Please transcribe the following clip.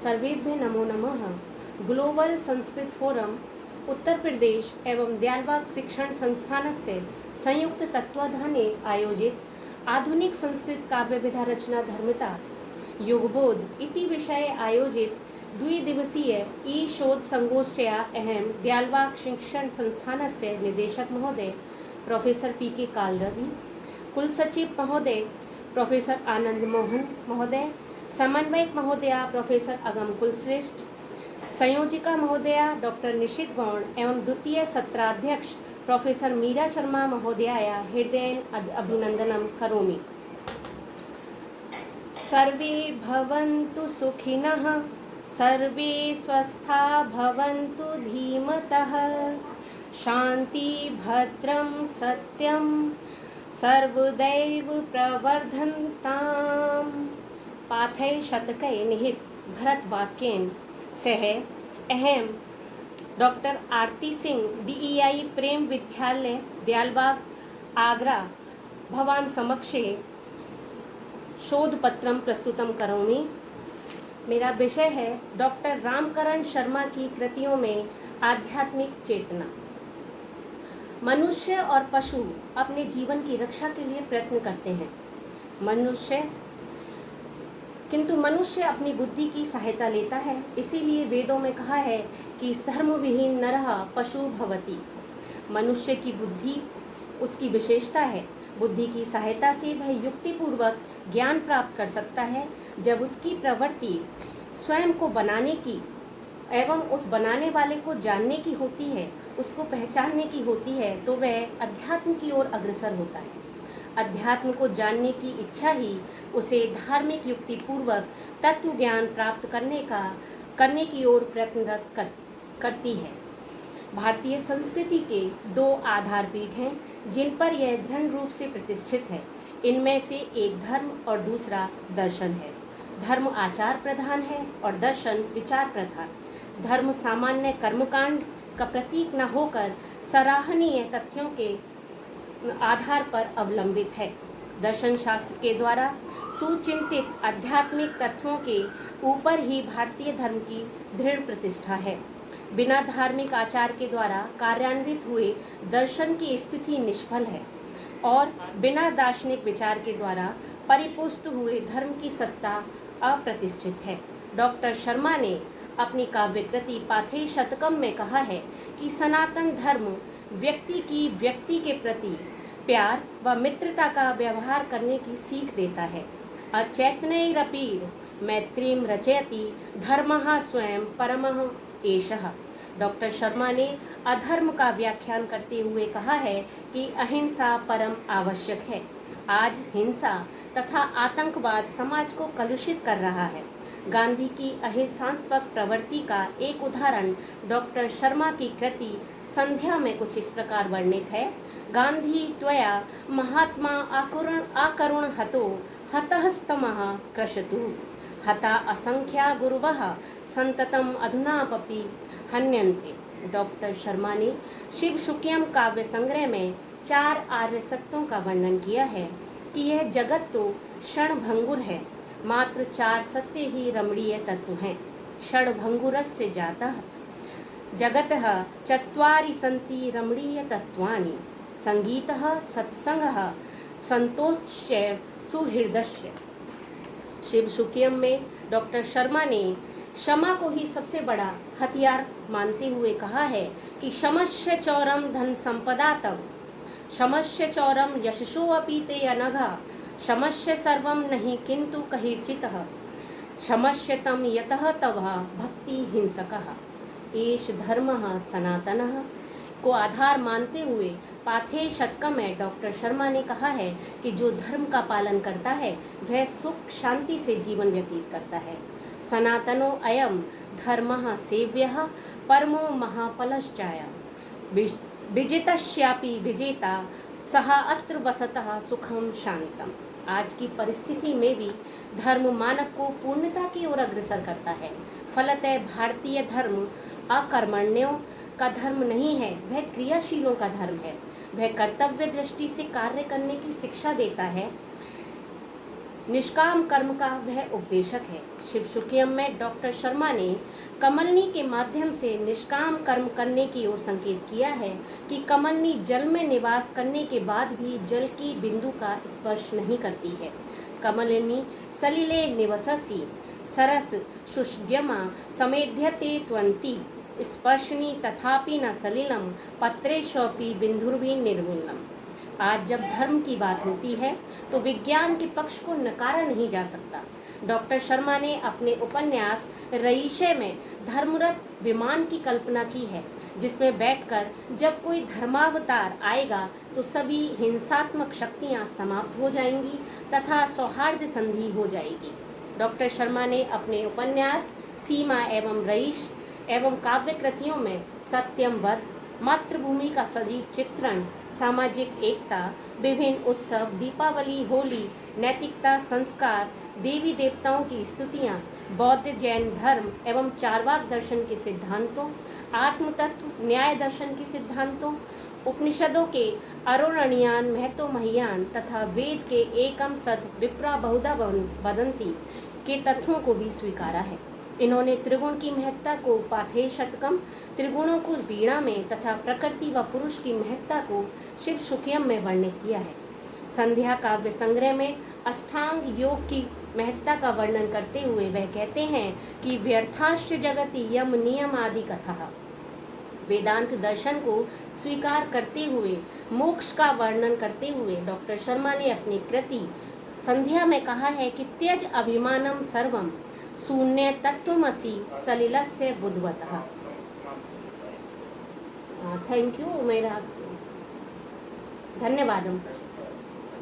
सर्वेभ्य नमो नमः। Global Sanskrit forum Uttar Pradesh एवं दयालबाग शिक्षण संस्थानस्य संयुक्त तत्वाधाने आयोजित आधुनिक संस्कृत काव्य विधा रचना धर्मिता युगबोध इति विषये आयोजित द्विदिवसीय ई शोध संगोष्ठ्या अहम दयालबाग शिक्षण संस्थानस्य निदेशक महोदय प्रोफेसर पी.के. कालराजी, कुलसचिव महोदय प्रोफेसर आनंद मोहन महोदय, समन्वयक महोदया प्रोफेसर अगम कुलश्रेष्ठ, संयोजिका महोदया डॉक्टर निशित गौड़ एवं द्वितीय सत्राध्यक्ष प्रोफेसर मीरा शर्मा महोदयाया हृदयेन अभिनंदनं करोमि। सर्वे भवन्तु सुखिनः, सर्वे स्वस्था भवन्तु धीमतः, शांति भद्रं सत्यं सर्वदैव प्रवर्धन्ताम्। पाठे शतके निहित भरत वाक्येन सह अहम डॉक्टर आरती सिंह DEI प्रेम विद्यालय दयालबाग आगरा भवान समक्षे शोधपत्रं प्रस्तुतं करोमि। मेरा विषय है डॉक्टर रामकरण शर्मा की कृतियों में आध्यात्मिक चेतना। मनुष्य और पशु अपने जीवन की रक्षा के लिए प्रयत्न करते हैं, किंतु मनुष्य अपनी बुद्धि की सहायता लेता है। इसीलिए वेदों में कहा है कि धर्म विहीन नरः पशु भवति। मनुष्य की बुद्धि उसकी विशेषता है। बुद्धि की सहायता से वह युक्तिपूर्वक ज्ञान प्राप्त कर सकता है। जब उसकी प्रवृत्ति स्वयं को बनाने की एवं उस बनाने वाले को जानने की होती है, उसको पहचानने की होती है, तो वह अध्यात्म की ओर अग्रसर होता है। अध्यात्म को जानने की इच्छा ही उसे धार्मिक युक्ति पूर्वक तत्व ज्ञान प्राप्त करने की ओर प्रयत्नरत करती है। भारतीय संस्कृति के दो आधारपीठ हैं जिन पर यह दृढ़ रूप से प्रतिष्ठित है। इनमें से एक धर्म और दूसरा दर्शन है। धर्म आचार प्रधान है और दर्शन विचार प्रधान। धर्म सामान्य कर्मकांड का प्रतीक न होकर सराहनीय तथ्यों के आधार पर अवलंबित है। दर्शन शास्त्र के द्वारा सुचिंतित आध्यात्मिक तत्वों के ऊपर ही भारतीय धर्म की दृढ़ प्रतिष्ठा है। बिना धार्मिक आचार के द्वारा कार्यान्वित हुए दर्शन की स्थिति निष्फल है और बिना दार्शनिक विचार के द्वारा परिपुष्ट हुए धर्म की सत्ता अप्रतिष्ठित है। डॉक्टर शर्मा ने अपनी काव्य कृति पाथे शतकम में कहा है कि सनातन धर्म व्यक्ति के प्रति प्यार व मित्रता का व्यवहार करने की सीख देता है। अचैतन्यैरपि मैत्रीं रचयति धर्मः स्वयं परमः एषः। डॉक्टर शर्मा ने अधर्म का व्याख्यान करते हुए कहा है कि अहिंसा परम आवश्यक है। आज हिंसा तथा आतंकवाद समाज को कलुषित कर रहा है। गांधी की अहिंसात्मक प्रवृत्ति का एक उदाहरण डॉक्टर शर्मा की कृति संध्या में कुछ इस प्रकार वर्णित है। गांधी त्वया महात्मा आकरुण हतो हतस्तमः क्रशतु हता असंख्या गुरुवः संततम अधुनापि हन्यन्ते। डॉक्टर शर्मा ने शिव शुक्यम काव्य संग्रह में 4 आर्य सत्यों का वर्णन किया है कि यह जगत तो क्षणभंगुर है, मात्र 4 सत्य ही रमणीय तत्व हैं। क्षणभंगुरस्य जातः जगतः चत्वारि सन्ति रमणीय तत्वानि, संगीतः सत्संगः संतोष्य सुहृदस्य। शिव शुक्यम में डॉक्टर शर्मा ने क्षमा को ही सबसे बड़ा हथियार मानते हुए कहा है कि क्षमस्य चौरम धन संपदातम, क्षमस्य चौरम यशसो अपि ते अनघा, क्षमस्य सर्वम नहीं किंतु कहिर्चितः, क्षमस्य तम यतः तवः भक्ति हिंसकः। एष धर्मः सनातनः को आधार मानते हुए पाथे शतकम में डॉक्टर शर्मा ने कहा है कि जो धर्म का पालन करता है वह सुख शांति से जीवन व्यतीत करता है। सनातनो अयम धर्मः सेव्यः परमो महाफलश्चाय, विजितस्यापि विजेता सह अत्र वसतः सुखम शांतम। आज की परिस्थिति में भी धर्म मानव को पूर्णता की ओर अग्रसर करता है। फलतः भारतीय धर्म अकर्मण्यों का धर्म नहीं है, वह क्रियाशीलों का धर्म है। वह कर्तव्य दृष्टि से कार्य करने की शिक्षा देता है। निष्काम कर्म का वह उपदेशक है। शिव शुक्यम में डॉक्टर शर्मा ने कमलनी के माध्यम से निष्काम कर्म करने की ओर संकेत किया है कि कमलनी जल में निवास करने के बाद भी जल की बिंदु का स्पर्श नहीं करती है। कमलिनी सलिले निवससी सरस शुष्यमा समेध्यते त्वंती स्पर्शनी तथापि न सलिलम पत्रेष्वपि बिंदुर्भि निर्मूलम। आज जब धर्म की बात होती है तो विज्ञान के पक्ष को नकारा नहीं जा सकता। डॉक्टर शर्मा ने अपने उपन्यास रईशे में धर्मरथ विमान की कल्पना की है, जिसमें बैठकर जब कोई धर्मावतार आएगा तो सभी हिंसात्मक शक्तियां समाप्त हो जाएंगी तथा सौहार्द संधि हो जाएगी। डॉक्टर शर्मा ने अपने उपन्यास सीमा एवं रईश एवं काव्य कृतियों में सत्यम वध, मातृभूमि का सजीव चित्रण, सामाजिक एकता, विभिन्न उत्सव, दीपावली, होली, नैतिकता, संस्कार, देवी देवताओं की स्तुतियाँ, बौद्ध जैन धर्म एवं चारवाक दर्शन के सिद्धांतों, आत्म तत्व न्याय दर्शन के सिद्धांतों, उपनिषदों के अरोरणीयान महतो महियान तथा वेद के एकम सद विप्रा बहुधा वदंती के तत्वों को भी स्वीकारा है। इन्होंने त्रिगुण की महत्ता को पाथे शतकम, त्रिगुणों को वीणा में तथा प्रकृति व पुरुष की महत्ता को शिव शुक्यम में वर्णित किया है। संध्या काव्य संग्रह में अष्टांग योग की महत्ता का वर्णन करते हुए वह कहते हैं कि व्यर्थाश्च जगति यम नियम आदि कथा। वेदांत दर्शन को स्वीकार करते हुए मोक्ष का वर्णन करते हुए डॉक्टर शर्मा ने अपनी कृति संध्या में कहा है कि त्यज अभिमानम सर्वम शून्य तत्वमसि सलिलस्य बुद्धवतः। Thank you. मेरा धन्यवाद सर।